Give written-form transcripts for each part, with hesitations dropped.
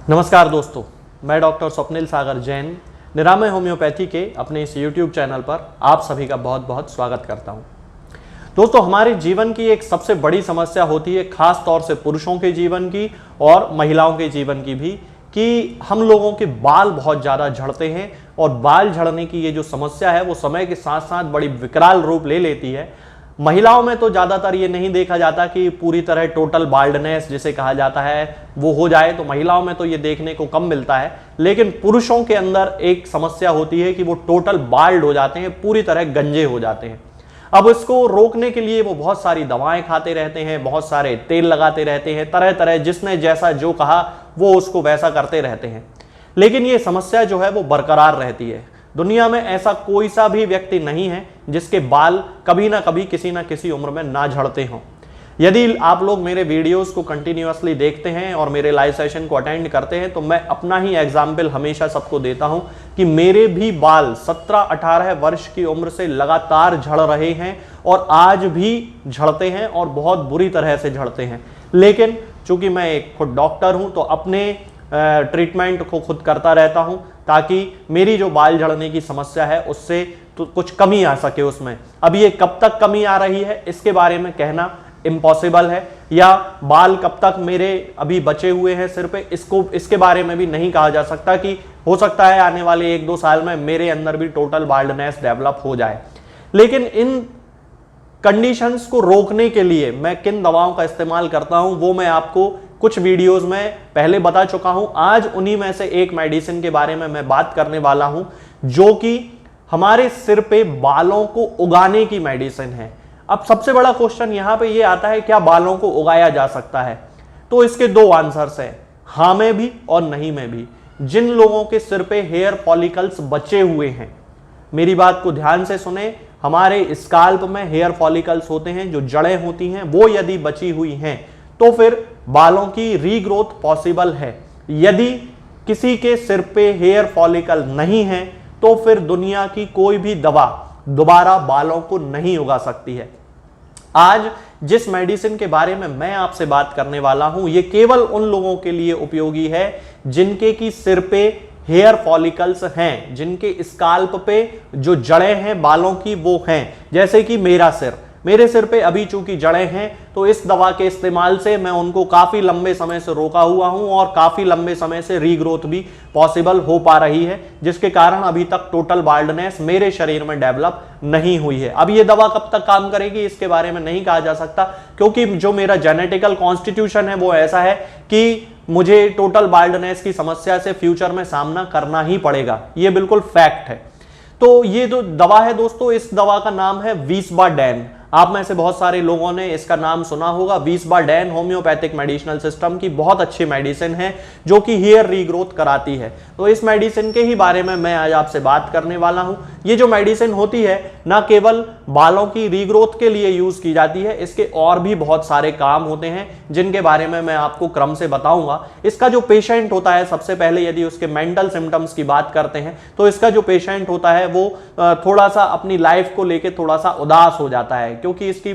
नमस्कार दोस्तों, मैं डॉक्टर स्वप्निल सागर जैन निरामय होम्योपैथी के अपने इस YouTube चैनल पर आप सभी का बहुत बहुत स्वागत करता हूं। दोस्तों, हमारे जीवन की एक सबसे बड़ी समस्या होती है, खास तौर से पुरुषों के जीवन की और महिलाओं के जीवन की भी, कि हम लोगों के बाल बहुत ज़्यादा झड़ते हैं और बाल झड़ने की ये जो समस्या है वो समय के साथ साथ बड़ी विकराल रूप ले लेती है। महिलाओं में तो ज़्यादातर ये नहीं देखा जाता कि पूरी तरह टोटल बाल्डनेस जिसे कहा जाता है वो हो जाए, तो महिलाओं में तो ये देखने को कम मिलता है। लेकिन पुरुषों के अंदर एक समस्या होती है कि वो टोटल बाल्ड हो जाते हैं, पूरी तरह गंजे हो जाते हैं। अब इसको रोकने के लिए वो बहुत सारी दवाएं खाते रहते हैं, बहुत सारे तेल लगाते रहते हैं, तरह तरह जिसने जैसा जो कहा वो उसको वैसा करते रहते हैं। लेकिन ये समस्या जो है वो बरकरार रहती है। दुनिया में ऐसा कोई सा भी व्यक्ति नहीं है जिसके बाल कभी ना कभी किसी ना किसी उम्र में ना झड़ते हों। यदि आप लोग मेरे वीडियोस को कंटिन्यूअसली देखते हैं और मेरे लाइव सेशन को अटेंड करते हैं तो मैं अपना ही एग्जाम्पल हमेशा सबको देता हूं कि मेरे भी बाल 17-18 वर्ष की उम्र से लगातार झड़ रहे हैं और आज भी झड़ते हैं और बहुत बुरी तरह से झड़ते हैं। लेकिन चूंकि मैं एक खुद डॉक्टर हूं तो अपने ट्रीटमेंट को खुद करता रहता हूं ताकि मेरी जो बाल झड़ने की समस्या है उससे तो कुछ कमी आ सके उसमें। अब ये कब तक कमी आ रही है इसके बारे में कहना इम्पॉसिबल है, या बाल कब तक मेरे अभी बचे हुए हैं सिर पे इसके बारे में भी नहीं कहा जा सकता कि हो सकता है आने वाले 1-2 साल में मेरे अंदर भी टोटल बाल्डनेस डेवलप हो जाए। लेकिन इन कंडीशंस को रोकने के लिए मैं किन दवाओं का इस्तेमाल करता हूं वो मैं आपको कुछ वीडियोस में पहले बता चुका हूं। आज उन्हीं में से एक मेडिसिन के बारे में मैं बात करने वाला हूं जो कि हमारे सिर पे बालों को उगाने की मेडिसिन है। अब सबसे बड़ा क्वेश्चन यहां पे ये आता है, क्या बालों को उगाया जा सकता है? तो इसके 2 आंसर्स हैं, हां में भी और नहीं में भी। जिन लोगों के सिर पे हेयर फॉलिकल्स बचे हुए हैं, मेरी बात को ध्यान से सुने, हमारे स्काल्प में हेयर फॉलिकल्स होते हैं, जो जड़ें होती हैं, वो यदि बची हुई हैं तो फिर बालों की रीग्रोथ पॉसिबल है। यदि किसी के सिर पे हेयर फॉलिकल नहीं है तो फिर दुनिया की कोई भी दवा दोबारा बालों को नहीं उगा सकती है। आज जिस मेडिसिन के बारे में मैं आपसे बात करने वाला हूं ये केवल उन लोगों के लिए उपयोगी है जिनके की सिर पे हेयर फॉलिकल्स हैं, जिनके स्काल्प पे जो जड़ें हैं बालों की वो हैं। जैसे कि मेरे सिर पे अभी चूंकि जड़ें हैं तो इस दवा के इस्तेमाल से मैं उनको काफी लंबे समय से रोका हुआ हूं और काफी लंबे समय से रीग्रोथ भी पॉसिबल हो पा रही है, जिसके कारण अभी तक टोटल बाल्डनेस मेरे शरीर में डेवलप नहीं हुई है। अब ये दवा कब तक काम करेगी इसके बारे में नहीं कहा जा सकता, क्योंकि जो मेरा जेनेटिकल कॉन्स्टिट्यूशन है वो ऐसा है कि मुझे टोटल बाल्डनेस की समस्या से फ्यूचर में सामना करना ही पड़ेगा। ये बिल्कुल फैक्ट है। तो ये जो दवा है दोस्तों, इस दवा का नाम है विस्बाडेन। आप में से बहुत सारे लोगों ने इसका नाम सुना होगा। विस्बाडेन होम्योपैथिक मेडिसिनल सिस्टम की बहुत अच्छी मेडिसिन है जो कि हेयर रीग्रोथ कराती है। तो इस मेडिसिन के ही बारे में मैं आज आपसे बात करने वाला हूं। ये जो मेडिसिन होती है ना केवल बालों की रीग्रोथ के लिए यूज की जाती है, इसके और भी बहुत सारे काम होते हैं जिनके बारे में मैं आपको क्रम से बताऊंगा। इसका जो पेशेंट होता है, सबसे पहले यदि उसके मेंटल सिम्टम्स की बात करते हैं तो इसका जो पेशेंट होता है वो थोड़ा सा अपनी लाइफ को लेके थोड़ा सा उदास हो जाता है, क्योंकि इसकी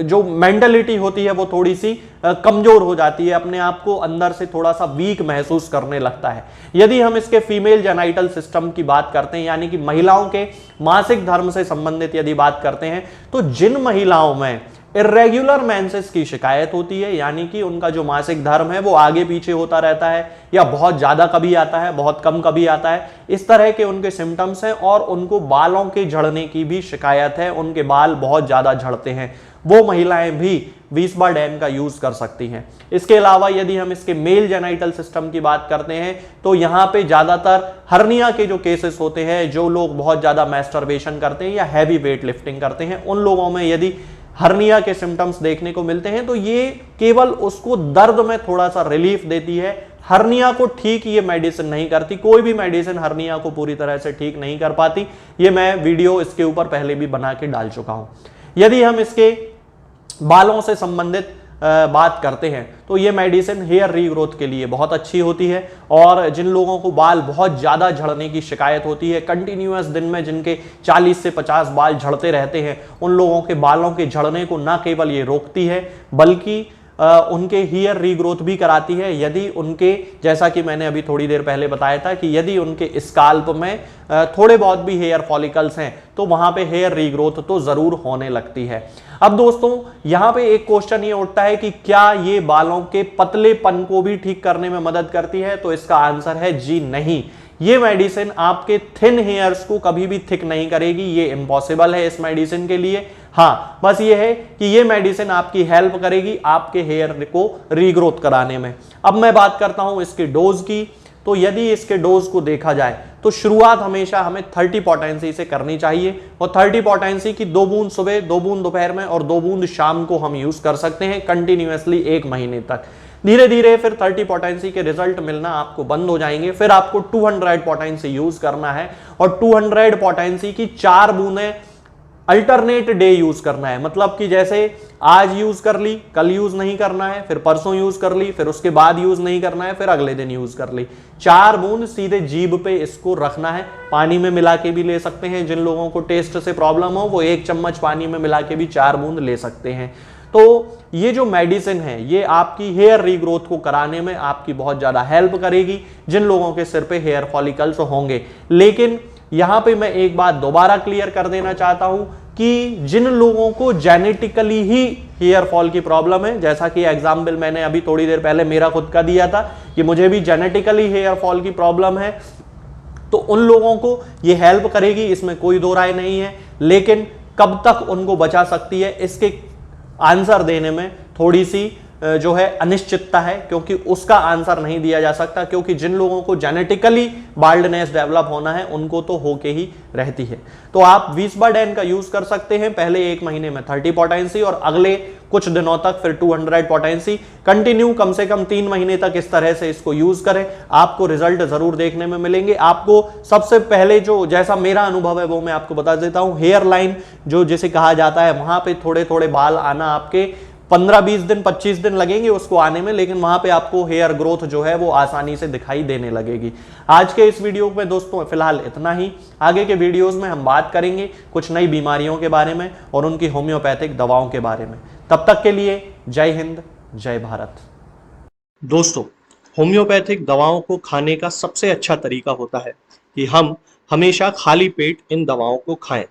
जो मेंटलिटी होती है वो थोड़ी सी कमजोर हो जाती है, अपने आप को अंदर से थोड़ा सा वीक महसूस करने लगता है। यदि हम इसके फीमेल जेनाइटल सिस्टम की बात करते हैं, यानी कि महिलाओं के मासिक धर्म से संबंधित यदि बात करते हैं, तो जिन महिलाओं में इर्रेगुलर मेंसेस की शिकायत होती है, यानी कि उनका जो मासिक धर्म है वो आगे पीछे होता रहता है या बहुत ज्यादा कभी आता है, बहुत कम कभी आता है, इस तरह के उनके सिम्टम्स हैं और उनको बालों के झड़ने की भी शिकायत है, उनके बाल बहुत ज्यादा झड़ते हैं, वो महिलाएं भी विस्बाडेन का यूज कर सकती हैं। इसके अलावा यदि हम इसके मेल जेनाइटल सिस्टम की बात करते हैं तो यहाँ पे ज्यादातर हर्निया के जो केसेस होते हैं, जो लोग बहुत ज्यादा मैस्टरबेशन करते हैं या हैवी वेट लिफ्टिंग करते हैं, उन लोगों में यदि हर्निया के सिम्टम्स देखने को मिलते हैं तो ये केवल उसको दर्द में थोड़ा सा रिलीफ देती है। हर्निया को ठीक ये मेडिसिन नहीं करती, कोई भी मेडिसिन हर्निया को पूरी तरह से ठीक नहीं कर पाती। ये मैं वीडियो इसके ऊपर पहले भी बना के डाल चुका हूं। यदि हम इसके बालों से संबंधित बात करते हैं तो ये मेडिसिन हेयर रीग्रोथ के लिए बहुत अच्छी होती है, और जिन लोगों को बाल बहुत ज़्यादा झड़ने की शिकायत होती है, कंटिन्यूअस दिन में जिनके 40 से 50 बाल झड़ते रहते हैं, उन लोगों के बालों के झड़ने को ना केवल ये रोकती है बल्कि उनके हेयर रीग्रोथ भी कराती है। यदि उनके, जैसा कि मैंने अभी थोड़ी देर पहले बताया था कि यदि उनके स्काल्प में थोड़े बहुत भी हेयर फॉलिकल्स हैं तो वहां पे हेयर रीग्रोथ तो जरूर होने लगती है। अब दोस्तों यहां पे एक क्वेश्चन ये उठता है कि क्या ये बालों के पतलेपन को भी ठीक करने में मदद करती है? तो इसका आंसर है जी नहीं। ये मेडिसिन आपके थिन हेयर्स को कभी भी थिक नहीं करेगी, ये इम्पॉसिबल है इस मेडिसिन के लिए। हाँ, बस ये है कि ये मेडिसिन आपकी हेल्प करेगी आपके हेयर को रीग्रोथ कराने में। अब मैं बात करता हूं इसके डोज की। तो यदि इसके डोज को देखा जाए तो शुरुआत हमेशा हमें 30 पोटेंसी से करनी चाहिए, और 30 पोटेंसी की 2 बूंद सुबह, 2 बूंद दोपहर में और 2 बूंद शाम को हम यूज कर सकते हैं कंटिन्यूअसली 1 महीने तक। धीरे धीरे फिर 30 पोटेंसी के रिजल्ट मिलना आपको बंद हो जाएंगे, फिर आपको 200 पोटेंसी यूज करना है, और 200 पोटेंसी की 4 बूंदें अल्टरनेट डे यूज करना है। मतलब कि जैसे आज यूज कर ली, कल यूज नहीं करना है, फिर परसों यूज कर ली, फिर उसके बाद यूज नहीं करना है, फिर अगले दिन यूज कर ली। 4 बूंद सीधे जीभ पे इसको रखना है। पानी में मिला के भी ले सकते हैं, जिन लोगों को टेस्ट से प्रॉब्लम हो वो 1 चम्मच पानी में मिला के भी 4 बूंद ले सकते हैं। तो ये जो मेडिसिन है ये आपकी हेयर रीग्रोथ को कराने में आपकी बहुत ज्यादा हेल्प करेगी जिन लोगों के सिर पे हेयर फॉलिकल्स होंगे। लेकिन यहां पे मैं एक बात दोबारा क्लियर कर देना चाहता हूं कि जिन लोगों को जेनेटिकली ही हेयर फॉल की प्रॉब्लम है, जैसा कि एग्जाम्पल मैंने अभी थोड़ी देर पहले मेरा खुद का दिया था कि मुझे भी जेनेटिकली हेयर फॉल की प्रॉब्लम है, तो उन लोगों को ये हेल्प करेगी, इसमें कोई दो राय नहीं है। लेकिन कब तक उनको बचा सकती है इसके आंसर देने में थोड़ी सी जो है अनिश्चितता है, क्योंकि उसका आंसर नहीं दिया जा सकता, क्योंकि जिन लोगों को जेनेटिकली बाल्डनेस डेवलप होना है उनको तो होके ही रहती है। तो आप विस्बाडेन का यूज कर सकते हैं पहले 1 महीने में 30 पोटेंसी और अगले कुछ दिनों तक फिर 200 पोटेंसी कंटिन्यू कम से कम 3 महीने तक इस तरह से इसको यूज करें। आपको रिजल्ट जरूर देखने में मिलेंगे। आपको सबसे पहले जो जैसा मेरा अनुभव है वो मैं आपको बता देता हूं। हेयर लाइन जो जिसे कहा जाता है, वहां पे थोड़े थोड़े बाल आना आपके 15-20 दिन 25 दिन लगेंगे उसको आने में, लेकिन वहां पे आपको हेयर ग्रोथ जो है वो आसानी से दिखाई देने लगेगी। आज के इस वीडियो में दोस्तों फिलहाल इतना ही। आगे के वीडियोस में हम बात करेंगे कुछ नई बीमारियों के बारे में और उनकी होम्योपैथिक दवाओं के बारे में। तब तक के लिए जय हिंद, जय भारत। दोस्तों, होम्योपैथिक दवाओं को खाने का सबसे अच्छा तरीका होता है कि हम हमेशा खाली पेट इन दवाओं को खाएं।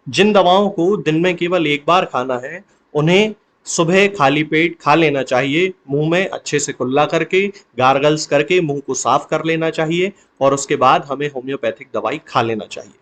जिन दवाओं को दिन में केवल 1 बार खाना है उन्हें सुबह खाली पेट खा लेना चाहिए, मुंह में अच्छे से कुल्ला करके, गार्गल्स करके मुंह को साफ कर लेना चाहिए, और उसके बाद हमें होम्योपैथिक दवाई खा लेना चाहिए।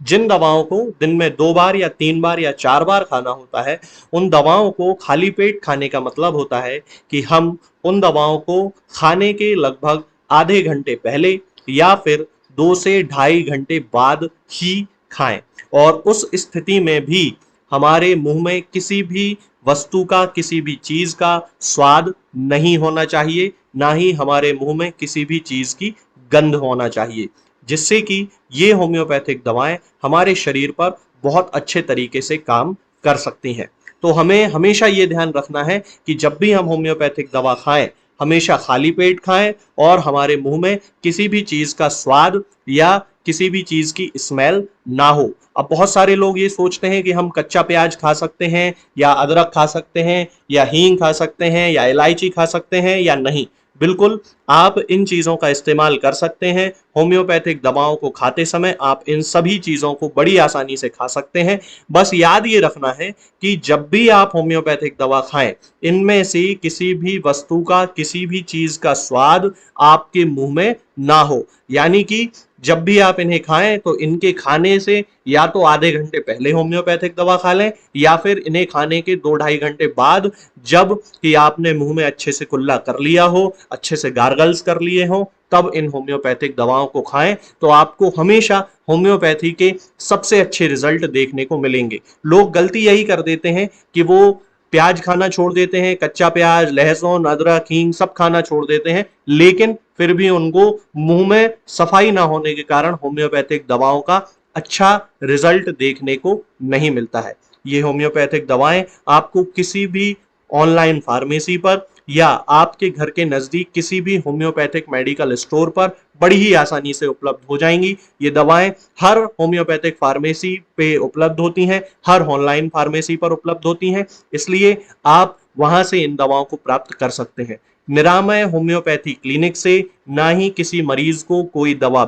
जिन दवाओं को दिन में 2 बार या 3 बार या 4 बार खाना होता है, उन दवाओं को खाली पेट खाने का मतलब होता है कि हम उन दवाओं को खाने के लगभग आधे घंटे पहले या फिर 2 से ढाई घंटे बाद ही खाएं, और उस स्थिति में भी हमारे मुंह में किसी भी वस्तु का, किसी भी चीज का स्वाद नहीं होना चाहिए, ना ही हमारे मुंह में किसी भी चीज की गंध होना चाहिए, जिससे कि ये होम्योपैथिक दवाएं हमारे शरीर पर बहुत अच्छे तरीके से काम कर सकती हैं। तो हमें हमेशा ये ध्यान रखना है कि जब भी हम होम्योपैथिक दवा खाएं हमेशा खाली पेट खाएं और हमारे मुंह में किसी भी चीज का स्वाद या किसी भी चीज की स्मेल ना हो। अब बहुत सारे लोग ये सोचते हैं कि हम कच्चा प्याज खा सकते हैं या अदरक खा सकते हैं या हींग खा सकते हैं या इलायची खा सकते हैं या नहीं। बिल्कुल, आप इन चीजों का इस्तेमाल कर सकते हैं। होम्योपैथिक दवाओं को खाते समय आप इन सभी चीजों को बड़ी आसानी से खा सकते हैं। बस याद ये रखना है कि जब भी आप होम्योपैथिक दवा खाएं, इनमें से किसी भी वस्तु का, किसी भी चीज का स्वाद आपके मुंह में ना हो। यानी कि जब भी आप इन्हें खाएं तो इनके खाने से या तो आधे घंटे पहले होम्योपैथिक दवा खा लें या फिर इन्हें खाने के 2-2.5 घंटे बाद, जब कि आपने मुंह में अच्छे से कुल्ला कर लिया हो, अच्छे से गार्गल्स कर लिए हो, तब इन होम्योपैथिक दवाओं को खाएं। तो आपको हमेशा होम्योपैथी के सबसे अच्छे रिजल्ट देखने को मिलेंगे। लोग गलती यही कर देते हैं कि वो प्याज खाना छोड़ देते हैं, कच्चा प्याज, लहसुन, अदरक, हींग सब खाना छोड़ देते हैं, लेकिन फिर भी उनको मुंह में सफाई ना होने के कारण होम्योपैथिक दवाओं का अच्छा रिजल्ट देखने को नहीं मिलता है। ये होम्योपैथिक दवाएं आपको किसी भी ऑनलाइन फार्मेसी पर या आपके घर के नजदीक किसी भी होम्योपैथिक मेडिकल स्टोर पर बड़ी ही आसानी से उपलब्ध हो जाएंगी। ये दवाएं हर होम्योपैथिक फार्मेसी पे उपलब्ध होती हैं, हर ऑनलाइन फार्मेसी पर उपलब्ध होती हैं। इसलिए आप वहां से इन दवाओं को प्राप्त कर सकते हैं। निरामय होम्योपैथी क्लिनिक से ना ही किसी मरीज को कोई दवा